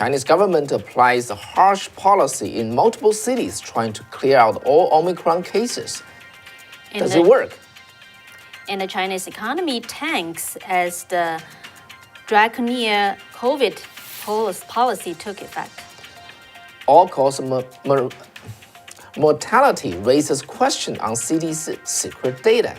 Chinese government applies a harsh policy in multiple cities trying to clear out all Omicron cases. Does it work? And the Chinese economy tanks as the draconian COVID policy took effect. All-cause mortality raises question on CDC's secret data.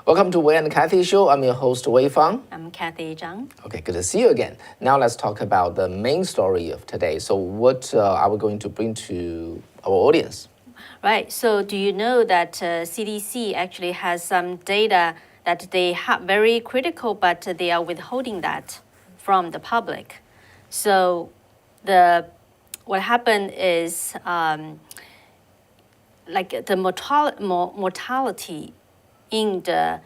Welcome to Wei and Kathy Show. I'm your host, Wei Fang. I'm Kathy Zhang. Okay, good to see you again. Now let's talk about the main story of today. So what are we going to bring to our audience? Right, so do you know that CDC actually has some data that they have very critical, but they are withholding that from the public. So what happened is like the mortality in the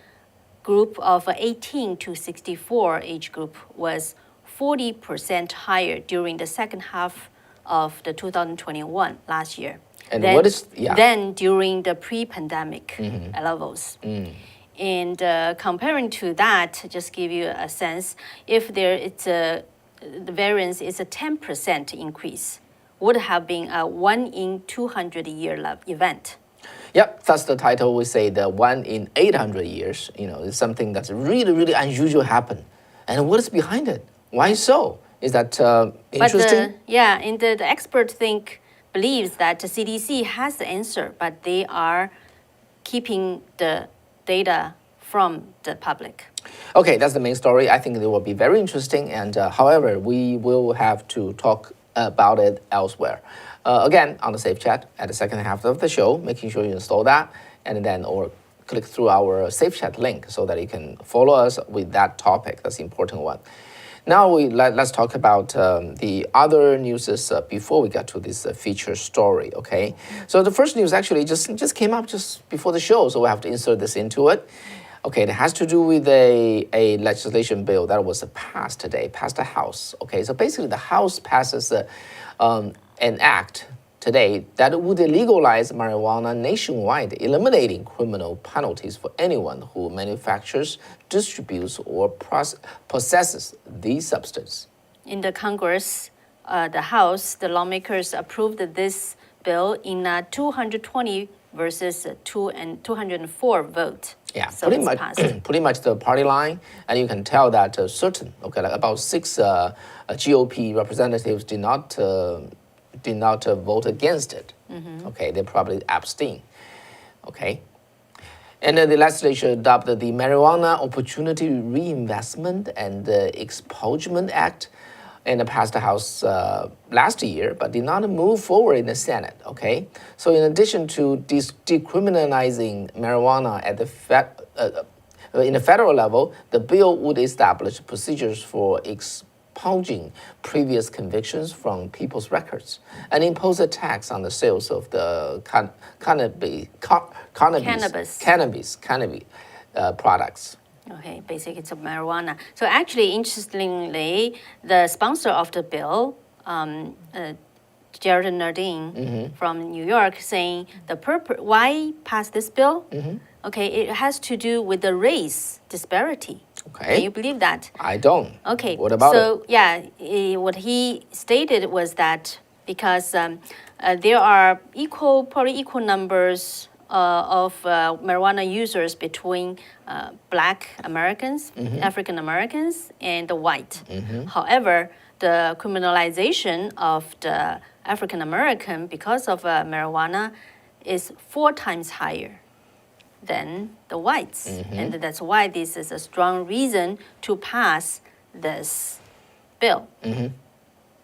group of 18 to 64 age group was 40% higher during the second half of the 2021 last year. And then during the pre-pandemic levels. And comparing to that, just give you a sense, if the variance is a 10% increase, would have been a 1 in 200 year event. Yep, that's the title. We say the 1 in 800 years, is something that's really, really unusual happen. And what is behind it? Why so? Is that interesting? And the expert believes that the CDC has the answer, but they are keeping the data from the public. Okay, that's the main story. I think it will be very interesting. And however, we will have to talk about it elsewhere. Again, on the Safe Chat at the second half of the show, making sure you install that and then or click through our Safe Chat link so that you can follow us with that topic. That's the important one. Now let's talk about the other news before we get to this feature story, okay? So the first news actually just came up just before the show, so we have to insert this into it. Okay, it has to do with a legislation bill that was passed today, passed the House. Okay, so basically the House passes an act today that would legalize marijuana nationwide, eliminating criminal penalties for anyone who manufactures, distributes, or possesses the substance. In the Congress, the House, the lawmakers approved this bill in 220 versus 204 vote. Yeah, so pretty much the party line, and you can tell that about 6 GOP representatives did not vote against it. Okay, they probably abstain. Okay, and then the legislature adopted the Marijuana Opportunity Reinvestment and Expungement Act, and it passed the House last year, but did not move forward in the Senate. Okay, so in addition to decriminalizing marijuana at in the federal level, the bill would establish procedures for expunging previous convictions from people's records and impose a tax on the sales of the cannabis products. Okay, basically it's a marijuana. So actually, interestingly, the sponsor of the bill, Jared Nardin from New York, saying the purpose why pass this bill? Okay, it has to do with the race disparity. Okay. Can you believe that? I don't. Okay. What about it? What he stated was that because there are probably equal numbers of marijuana users between Black Americans, African Americans, and the white. However, the criminalization of the African American because of marijuana is 4 times higher than the whites. And that's why this is a strong reason to pass this bill.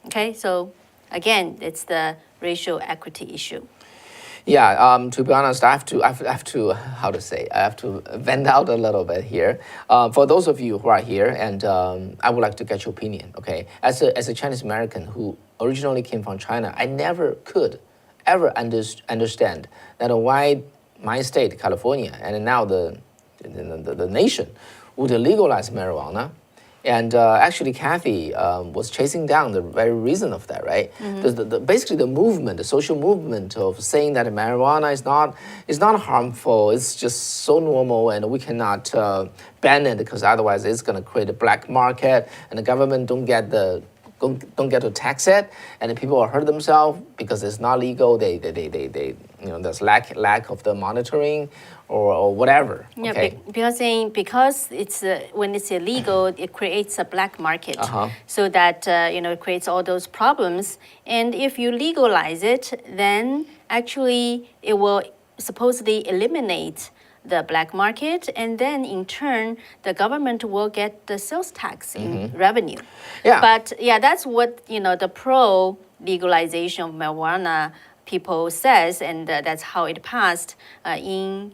Okay, so again, it's the racial equity issue. Yeah, to be honest, I have to vent out a little bit here. For those of you who are here, and I would like to get your opinion, okay? As a Chinese American who originally came from China, I never could ever understand that why my state, California, and now the nation would legalize marijuana And actually, Kathy was chasing down the very reason of that, right? Basically, the movement, the social movement of saying that marijuana is not harmful. It's just so normal, and we cannot ban it because otherwise it's going to create a black market, and the government don't get to tax it, and the people will hurt themselves because it's not legal. They there's lack of the monitoring or whatever. Yeah, Okay. because it's when it's illegal, it creates a black market, so that it creates all those problems. And if you legalize it, then actually it will supposedly eliminate the black market, and then in turn the government will get the sales tax in revenue. Yeah. But yeah, that's what the pro legalization of marijuana people says, and that's how it passed in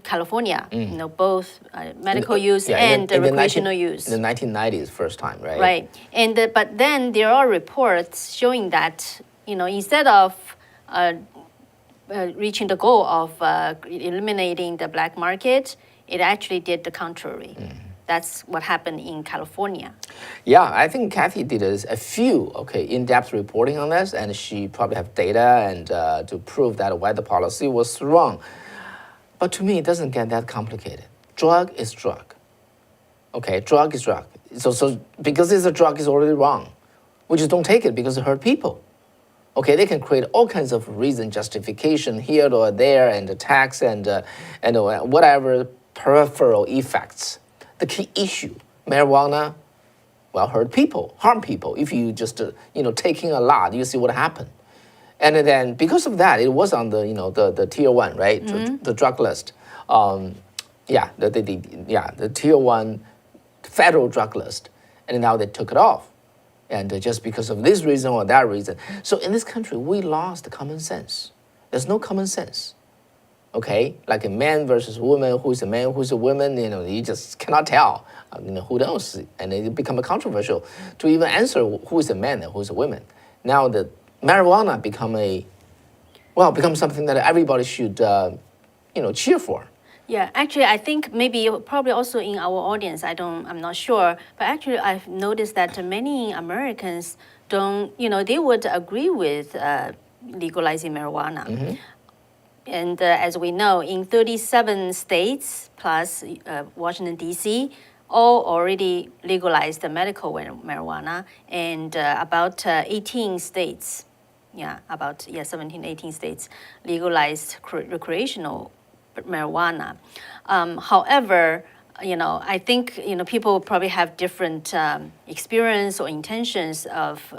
California. Both medical use and recreational use. In the 1990s, first time, right? Right, and but then there are reports showing that instead of reaching the goal of eliminating the black market, it actually did the contrary. That's what happened in California. Yeah, I think Kathy did a few in-depth reporting on this, and she probably have data and to prove that why the policy was wrong. But to me, it doesn't get that complicated. Drug is drug. Okay, drug is drug. So because it's a drug, it's already wrong. We just don't take it because it hurt people. Okay, they can create all kinds of reason, justification here or there, and the tax and whatever peripheral effects. The key issue, marijuana, hurt people, harm people. If you just taking a lot, you see what happened. And then because of that, it was on the tier 1, right? The drug list. The tier 1 federal drug list, and now they took it off. And just because of this reason or that reason. So in this country, we lost common sense. There's no common sense. Okay, like a man versus woman, who's a man, who's a woman, you just cannot tell, who knows, and it become controversial to even answer who is a man and who is a woman. Now the marijuana become something that everybody should, cheer for. Yeah, actually, I think maybe probably also in our audience, I'm not sure, but actually I've noticed that many Americans don't, they would agree with legalizing marijuana. And as we know, in 37 states plus Washington, D.C., all already legalized the medical marijuana, and about 18 states, 17, 18 states legalized recreational marijuana. However, I think people probably have different experience or intentions of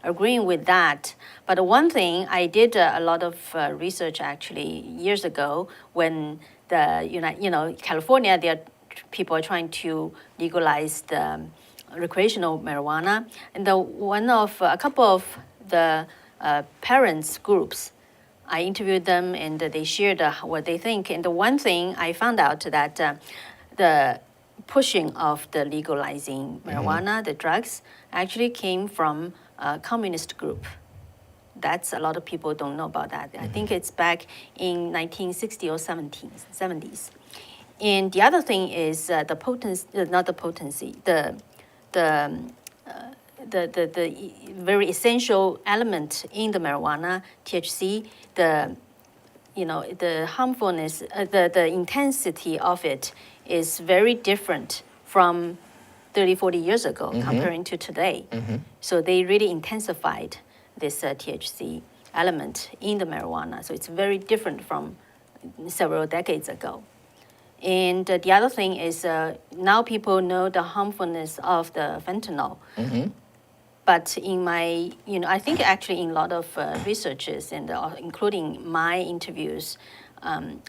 agreeing with that. But one thing, I did a lot of research actually years ago when California, people are trying to legalize the recreational marijuana, and a couple of the parents groups, I interviewed them and they shared what they think. And the one thing I found out that the pushing of the legalizing marijuana, the drugs, actually came from a communist group. That's a lot of people don't know about that. I think it's back in 1960s or 70s. And the other thing is the very essential element in the marijuana, THC, the harmfulness, the intensity of it is very different from 30, 40 years ago comparing to today. So they really intensified this THC element in the marijuana. So it's very different from several decades ago. And the other thing is now people know the harmfulness of the fentanyl. But in my, I think actually in a lot of researches, and including my interviews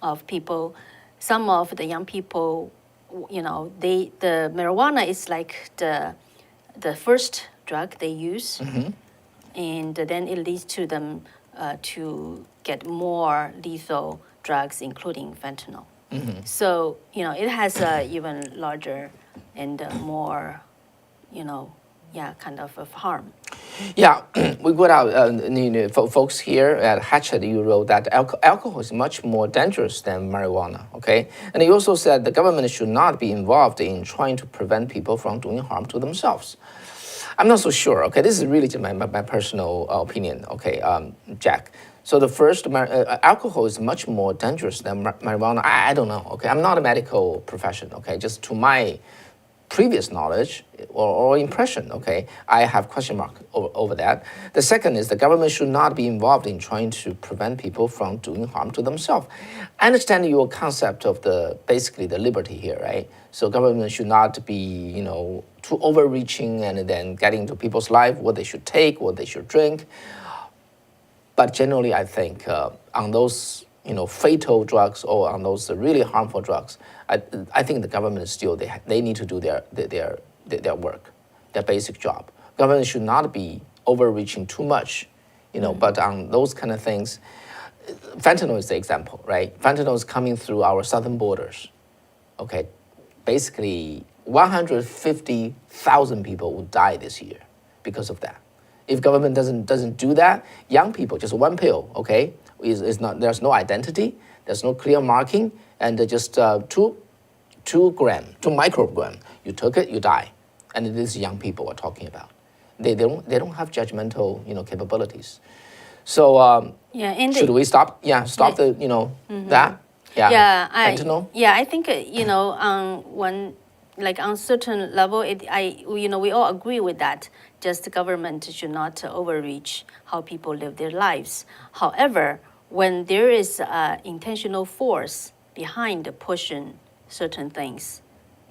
of people, some of the young people, the marijuana is like the first drug they use, and then it leads to them to get more lethal drugs, including fentanyl. So it has even larger and more, kind of harm. Yeah, we got out, folks here at Hatchet, you wrote that alcohol is much more dangerous than marijuana, okay? And you also said the government should not be involved in trying to prevent people from doing harm to themselves. I'm not so sure, okay? This is really just my personal opinion, okay, Jack. So the first, alcohol is much more dangerous than marijuana. I don't know, okay? I'm not a medical profession, okay? Just to my previous knowledge or impression, okay, I have question mark over that. The second is the government should not be involved in trying to prevent people from doing harm to themselves. I understand your concept of basically the liberty here, right? So government should not be, too overreaching and then getting into people's life, what they should take, what they should drink. But generally, I think on those fatal drugs or on those really harmful drugs, I think the government is still they need to do their work, their basic job. Government should not be overreaching too much, But on those kind of things, fentanyl is the example, right? Fentanyl is coming through our southern borders. Okay, basically 150,000 people will die this year because of that. If government doesn't do that, young people, just one pill, okay, is not, there's no identity, there's no clear marking, and just 2 microgram. You took it, you die, and it is young people we're talking about. They don't have judgmental capabilities. So should we stop? Yeah, stop the that. Yeah, fentanyl. I think on one, like on certain level, we all agree with that. Just the government should not overreach how people live their lives. However, when there is intentional force behind pushing certain things,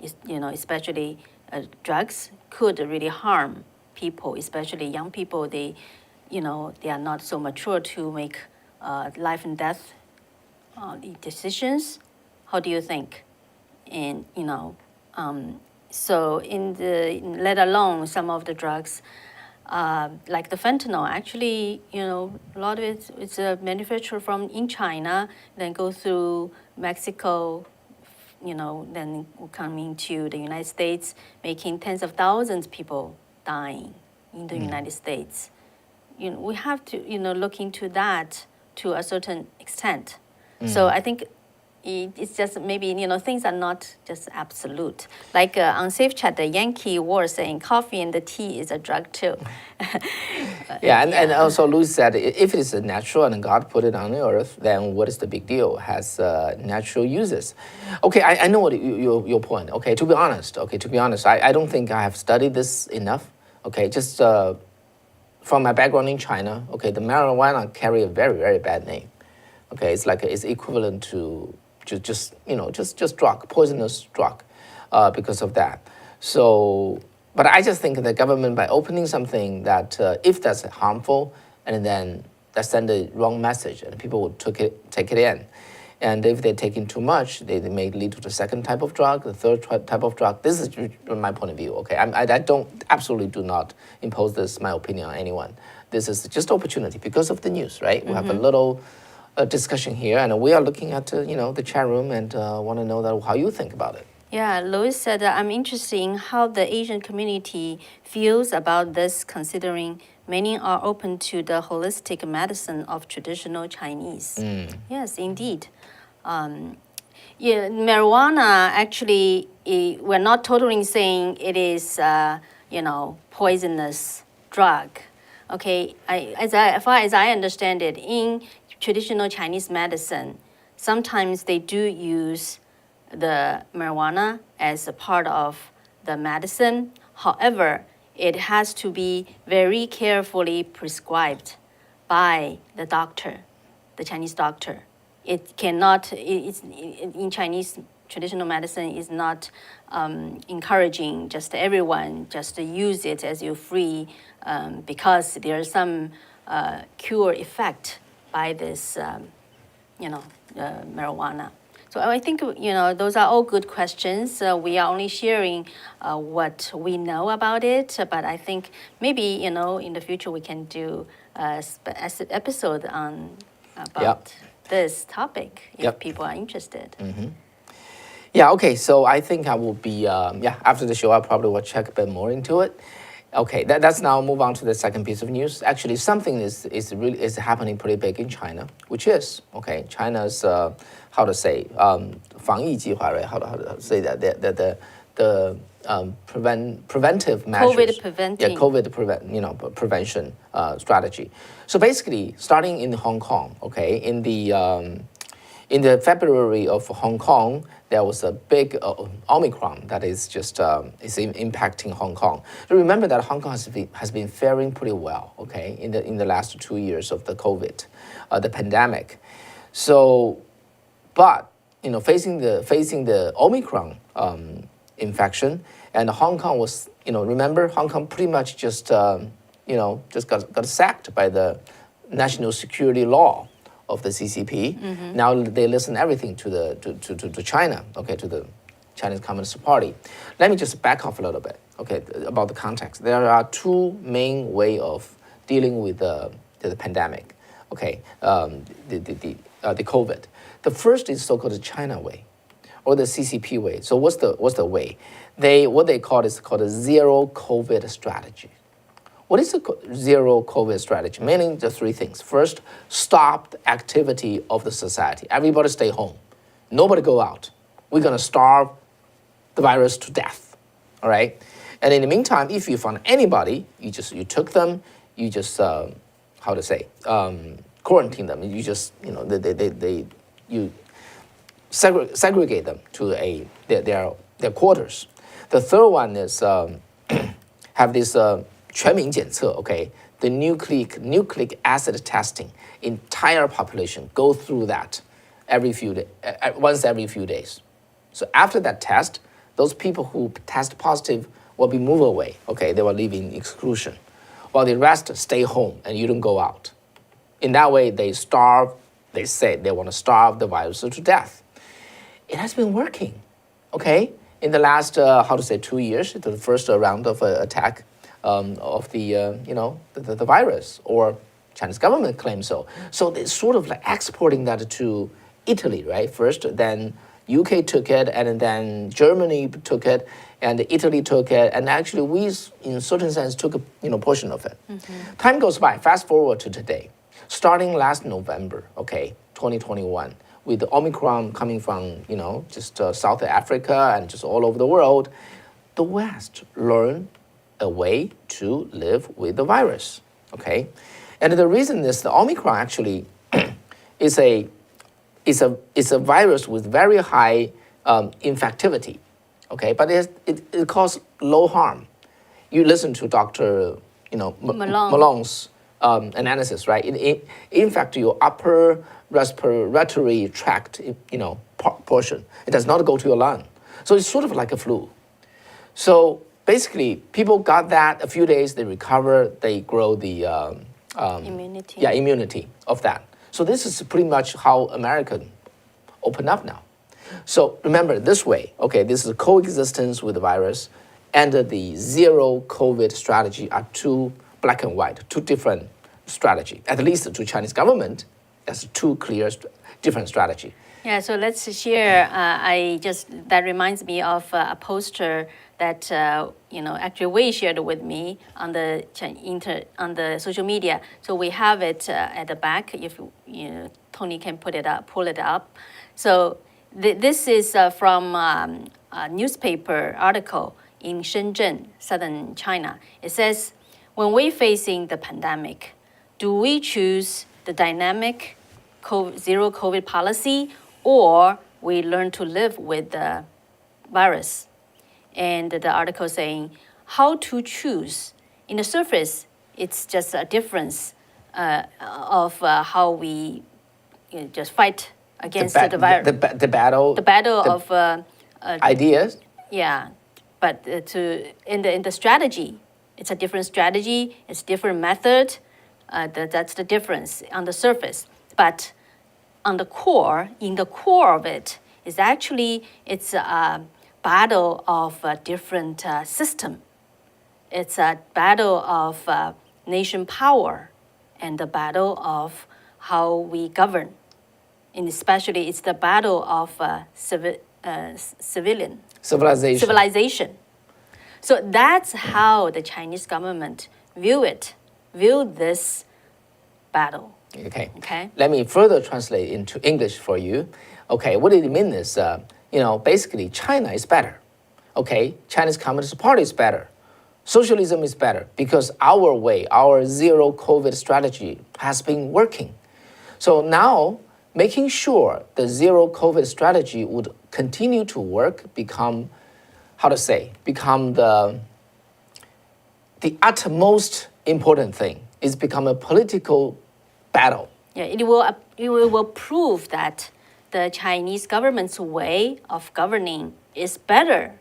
especially drugs could really harm people, especially young people. They are not so mature to make life and death decisions. How do you think? And so let alone some of the drugs, like the fentanyl, actually, a lot of it's manufactured in China, then go through Mexico, then coming to the United States, making tens of thousands of people dying in the United States. We have to, look into that to a certain extent. So I think it's just maybe, things are not just absolute. Like on Safe Chat, the Yankee was saying coffee and the tea is a drug too. And also Louis said, if it is natural and God put it on the earth, then what is the big deal? It has natural uses. Okay, I know what your point. Okay, to be honest, I don't think I have studied this enough. Okay, just from my background in China, okay, the marijuana carry a very, very bad name. Okay, it's equivalent to just drug, poisonous drug, because of that. So, but I just think the government, by opening something that if that's harmful, and then that send the wrong message, and people will take it in, and if they're taking too much, they may lead to the second type of drug, the third type of drug. This is my point of view. Okay, I absolutely do not impose this my opinion on anyone. This is just opportunity because of the news, right? We have a little discussion here, and we are looking at the chat room and want to know how you think about it. Yeah, Louis said I'm interested in how the Asian community feels about this, considering many are open to the holistic medicine of traditional Chinese. Yes, indeed. Marijuana actually, we're not totally saying it is poisonous drug. Okay, as far as I understand it, in traditional Chinese medicine, sometimes they do use the marijuana as a part of the medicine. However, it has to be very carefully prescribed by the doctor, the Chinese doctor. It cannot, in Chinese traditional medicine is not encouraging just everyone just to use it as you're free, because there's some cure effect by this, marijuana. So I think, those are all good questions. We are only sharing what we know about it, but I think maybe, in the future we can do an episode on about this topic if people are interested. Yeah, okay, so I think I will be, after the show, I probably will check a bit more into it. Okay, that's now move on to the second piece of news. Actually, something is happening pretty big in China, which is okay. China's how to say 防疫计划, right? How to say that the preventive measures. COVID preventing. Yeah, COVID prevention strategy. So basically, starting in Hong Kong, okay, in the February of Hong Kong, there was a big Omicron that is just is impacting Hong Kong. So remember that Hong Kong has been faring pretty well, okay, in the last 2 years of the COVID, the pandemic. So, but facing the Omicron infection, and Hong Kong was remember Hong Kong pretty much just just got sacked by the national security law of the CCP. Mm-hmm. Now they listen everything to China, okay, to the Chinese Communist Party. Let me just back off a little bit, okay, about the context. There are two main way of dealing with the pandemic, okay, the COVID. The first is so-called China way, or the CCP way. So what's the way? What they call is called a zero COVID strategy. What is the zero COVID strategy? Meaning the three things. First, stop the activity of the society. Everybody stay home. Nobody go out. We're going to starve the virus to death. All right? And in the meantime, if you found anybody, you took them, you just, quarantine them. You just, you segregate them to their quarters. The third one is have this 全民检测, okay, the nucleic acid testing, entire population go through that once every few days. So after that test, those people who test positive will be moved away, okay, they will live in exclusion, while the rest stay home and you don't go out. In that way, they say they want to starve the virus to death. It has been working, okay? In the last, 2 years, the first round of attack of the virus, or Chinese government claims so. So they sort of like exporting that to Italy, right? First, then UK took it, and then Germany took it, and Italy took it, and actually we, in certain sense, took a portion of it. Mm-hmm. Time goes by. Fast forward to today, starting last November, okay, 2021. With the Omicron coming from, just South Africa and just all over the world, the West learned a way to live with the virus, okay? And the reason is the Omicron actually is a virus with very high infectivity, okay? But it causes low harm. You listen to Dr. Malone's analysis, right? It infects your upper respiratory tract, portion. It does not go to your lung. So it's sort of like a flu. So basically, people got that a few days, they recover, they grow the immunity. Yeah, immunity of that. So this is pretty much how America open up now. So remember this way, okay, this is coexistence with the virus and the zero COVID strategy are two black and white, two different strategy. At least to Chinese government, that's two clear different strategy. Yeah, so let's share. That reminds me of a poster that actually Wei shared with me on the social media. So we have it at the back. If Tony can pull it up. So this is from a newspaper article in Shenzhen, southern China. It says, when we're facing the pandemic, do we choose the dynamic zero COVID policy, or we learn to live with the virus? And the article saying how to choose. In the surface, it's just a difference of how we just fight against the virus. The battle of ideas. Yeah, but in the strategy, it's a different strategy. It's different method. That's the difference on the surface. But on the core, in the core of it, is actually it's a battle of a different system. It's a battle of nation power and the battle of how we govern. And especially it's the battle of civilization. So that's how the Chinese government view this battle. Okay. Okay. Let me further translate into English for you. Okay, what it means is, basically China is better. Okay, Chinese Communist Party is better. Socialism is better because our way, our zero COVID strategy has been working. So now making sure the zero COVID strategy would continue to work become the utmost important thing. It's become a political battle. Yeah, it will prove that the Chinese government's way of governing is better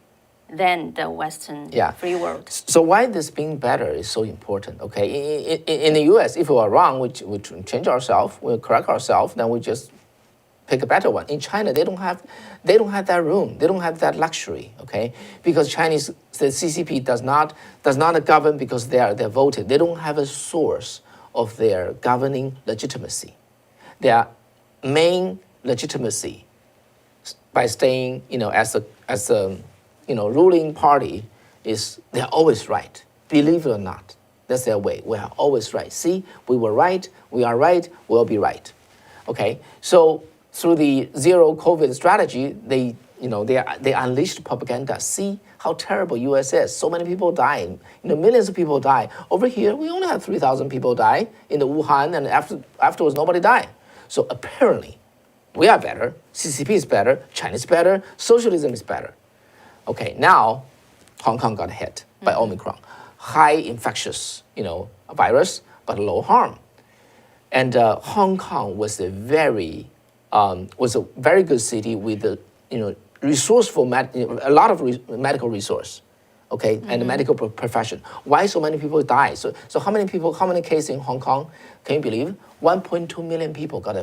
than the Western free world. So why this being better is so important, okay? In the US, if we are wrong, we change ourselves, we correct ourselves, then we just pick a better one. In China, they don't have that room. They don't have that luxury, okay? Because the CCP does not govern because they're voted. They don't have a source of their governing legitimacy. Their main legitimacy by staying, as a ruling party is they're always right. Believe it or not, that's their way. We are always right. See, we were right. We are right. We'll be right. Okay. So through the zero COVID strategy, they unleashed propaganda. See how terrible U.S. is. So many people die. Millions of people die. Over here, we only have 3,000 people die in the Wuhan, and afterwards nobody died. So apparently, we are better. CCP is better. China is better. Socialism is better. Okay, now Hong Kong got hit by Omicron. High infectious, virus, but low harm. And Hong Kong was a very good city with resourceful, a lot of medical resource, okay, and the medical profession. Why so many people die? So how many cases in Hong Kong? Can you believe? 1.2 million people got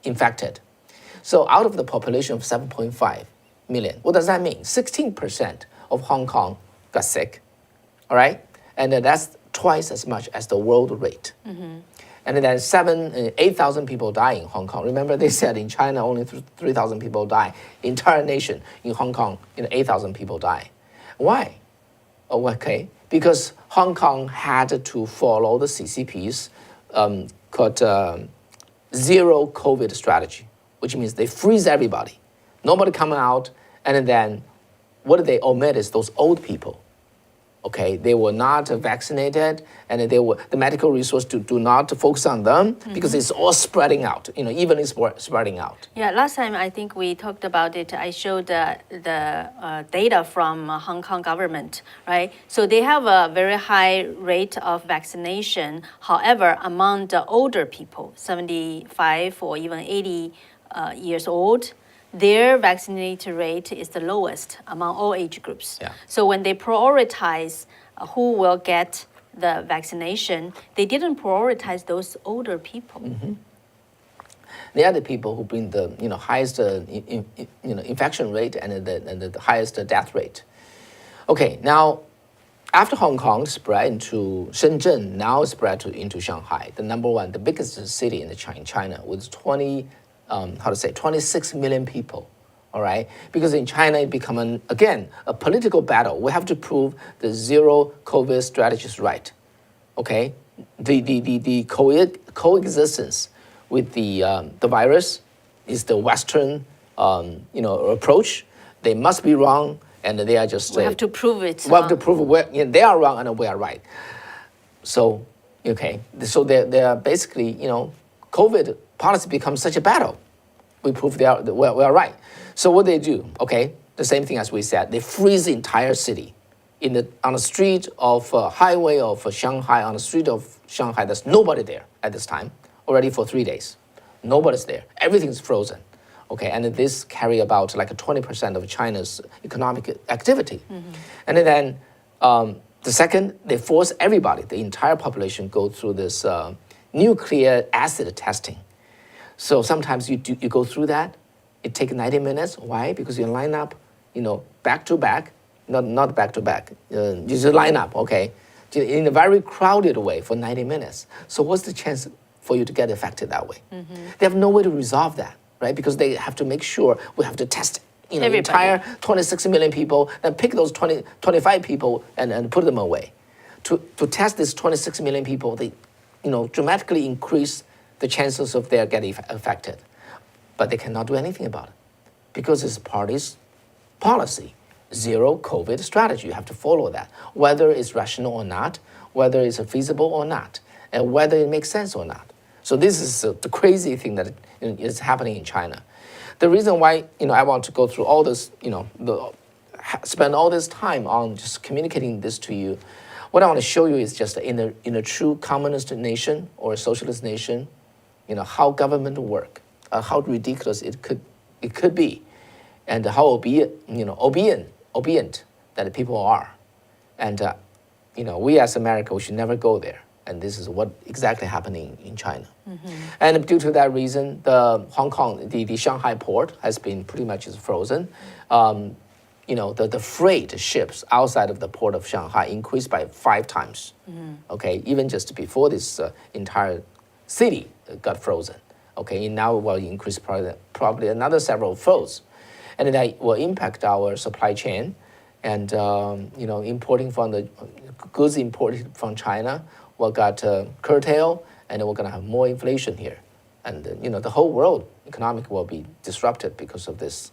infected. So out of the population of 7.5 million, what does that mean? 16% of Hong Kong got sick, all right? And that's twice as much as the world rate. And then 8,000 people die in Hong Kong. Remember, they said in China only 3,000 people die. Entire nation in Hong Kong, 8,000 people die. Why? Oh, okay, because Hong Kong had to follow the CCP's called zero COVID strategy, which means they freeze everybody. Nobody coming out, and then what they omit is those old people. Okay, they were not vaccinated, and the medical resource do not focus on them because it's all spreading out. Evenly spreading out. Yeah, last time I think we talked about it. I showed the data from Hong Kong government, right? So they have a very high rate of vaccination. However, among the older people, 75 or even 80 years old, their vaccination rate is the lowest among all age groups. Yeah. So when they prioritize who will get the vaccination, they didn't prioritize those older people. They are the people who bring the highest infection rate and the highest death rate. Okay, now after Hong Kong spread into Shenzhen, now spread into Shanghai, the biggest city in China with 26 million people, all right? Because in China, it become, again, a political battle. We have to prove the zero COVID strategy is right, okay? The coexistence with the virus is the Western, approach. They must be wrong, and they are just... We have to prove it. We have to prove they are wrong and we are right. So, okay, so they're basically, COVID policy becomes such a battle. We prove we are right. So what they do, okay, the same thing as we said, they freeze the entire city. On the street of highway of Shanghai, on the street of Shanghai, there's nobody there at this time, already for 3 days. Nobody's there. Everything's frozen. Okay, and this carry about like 20% of China's economic activity. And then the second, they force everybody, the entire population, go through this nucleic acid testing. So sometimes you go through that. It takes 90 minutes. Why? Because you line up, back to back, not back to back. You just line up, okay, in a very crowded way for 90 minutes. So what's the chance for you to get affected that way? They have no way to resolve that, right? Because they have to make sure we have to test Everybody. entire 26 million people, then pick those 25 people and put them away. To test these 26 million people, they, dramatically increase the chances of their getting affected. But they cannot do anything about it because it's party's policy, zero COVID strategy. You have to follow that, whether it's rational or not, whether it's feasible or not, and whether it makes sense or not. So this is the crazy thing that is happening in China. The reason why I want to go through all this, spend all this time on just communicating this to you. What I want to show you is just in a true communist nation or a socialist nation, how government work, how ridiculous it could be, and how obedient that people are, and we as America, we should never go there. And this is what exactly happening in China. And due to that reason, the Hong Kong, the Shanghai port has been pretty much frozen. The freight ships outside of the port of Shanghai increased by 5 times. Okay, even just before this entire city got frozen. Okay, and now it will increase probably another several folds, and that will impact our supply chain, and importing from the goods imported from China will got curtailed, and we're going to have more inflation here, and the whole world economic will be disrupted because of this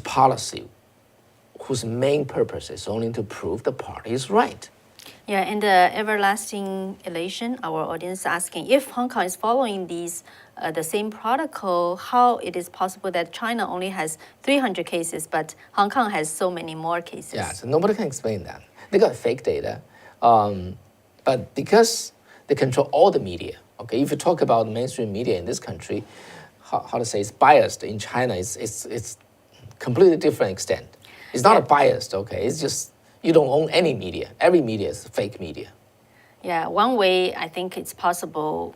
policy, whose main purpose is only to prove the party is right. Yeah, in the everlasting elation, our audience is asking if Hong Kong is following the same protocol, how it is possible that China only has 300 cases, but Hong Kong has so many more cases? Yeah, so nobody can explain that. They got fake data, but because they control all the media. Okay, if you talk about mainstream media in this country, how to say it's biased. In China, it's completely different extent. It's not a biased. Okay, it's just. You don't own any media. Every media is fake media. Yeah, one way I think it's possible,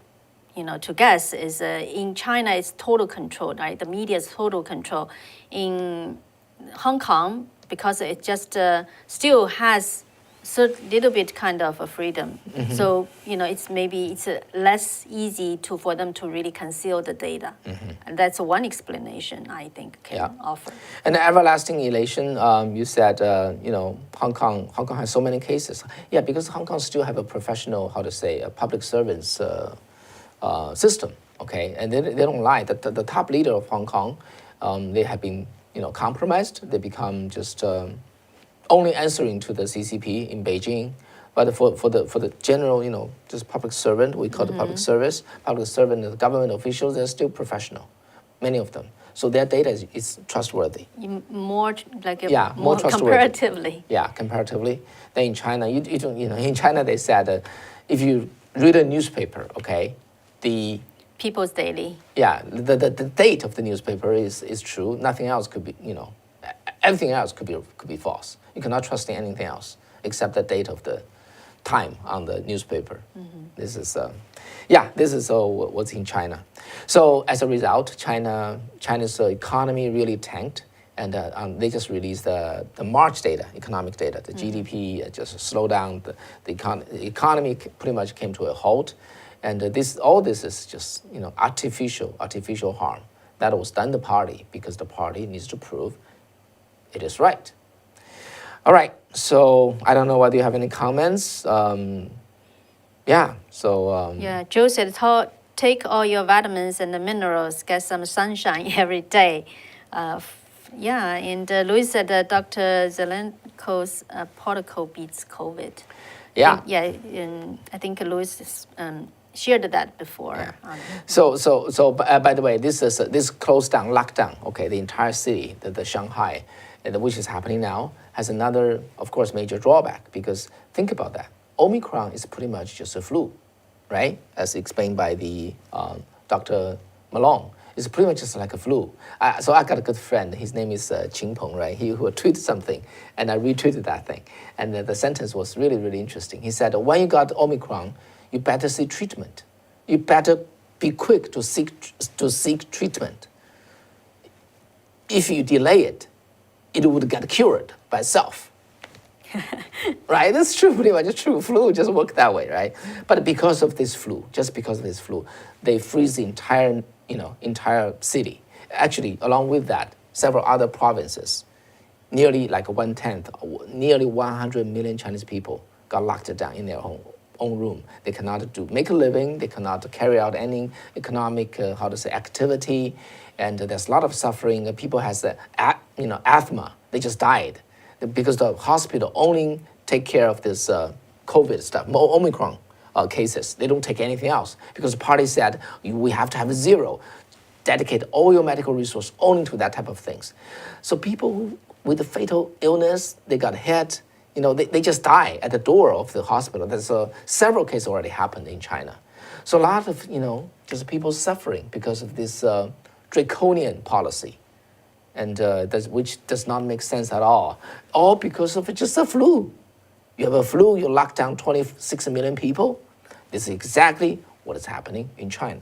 to guess is in China it's total control, right? The media is total control. In Hong Kong, because it just still has a little bit kind of a freedom. So it's less easy for them to really conceal the data, and that's one explanation I think can offer. And the everlasting elation, you said Hong Kong has so many cases. Yeah, because Hong Kong still have a professional, a public servants system. Okay, and they don't lie. The top leader of Hong Kong, they have been compromised. They become just. Only answering to the CCP in Beijing, but for the general, just public servant, we call the public servant, the government officials, they're still professional, many of them. So their data is trustworthy. More more trustworthy. Comparatively. Yeah, comparatively. Then in China, in China they said if you read a newspaper, okay, the People's Daily. Yeah, the date of the newspaper is true. Nothing else could be, everything else could be false. You cannot trust in anything else except the date of the time on the newspaper. This is what's in China. So as a result, China's economy really tanked, and they just released the March data, economic data. The GDP just slowed down. The economy pretty much came to a halt, and all this is just artificial harm that was done to the party because the party needs to prove it is right. All right, so I don't know whether you have any comments. Joe said, take all your vitamins and the minerals, get some sunshine every day. And Louis said that Dr. Zelenko's protocol beats COVID. Yeah. And I think Louis shared that before. Yeah. So by the way, this closed down, lockdown, okay, the entire city, the Shanghai, which is happening now, has another, of course, major drawback, because think about that. Omicron is pretty much just a flu, right? As explained by the Dr. Malone. It's pretty much just like a flu. So I got a good friend. His name is Qing Peng, right? He who tweeted something, and I retweeted that thing. And the sentence was really, really interesting. He said, when you got Omicron, you better seek treatment. You better be quick to seek treatment. If you delay it, it would get cured by itself. Right? That's true, pretty much. It's true. Flu just works that way, right? But because of this flu, they freeze the entire city. actually, along with that, several other provinces, nearly like 1/10, nearly 100 million Chinese people got locked down in their own room. They cannot make a living. They cannot carry out any economic, activity, and there's a lot of suffering. People has asthma. They just died because the hospital only take care of this COVID stuff, Omicron cases. They don't take anything else because the party said we have to have zero. Dedicate all your medical resource only to that type of things. So people with a fatal illness, they got hit, they just die at the door of the hospital. There's several cases already happened in China. So a lot of, just people suffering because of this draconian policy, and which does not make sense at all because of just a flu. You have a flu, you lock down 26 million people. This is exactly what is happening in China.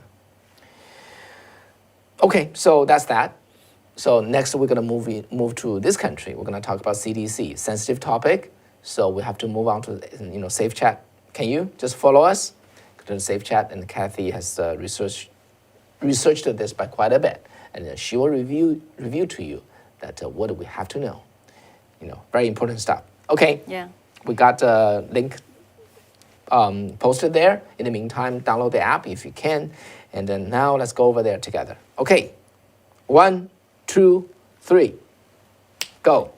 Okay, so that's that. So next we're going to move to this country. We're going to talk about CDC, sensitive topic. So we have to move on to Safe Chat. Can you just follow us? Go to the Safe Chat, and Kathy has researched this by quite a bit, and she will review to you that what do we have to know. Very important stuff. Okay. Yeah. We got a link posted there. In the meantime, download the app if you can. And then now let's go over there together. Okay, 1, 2, 3, go.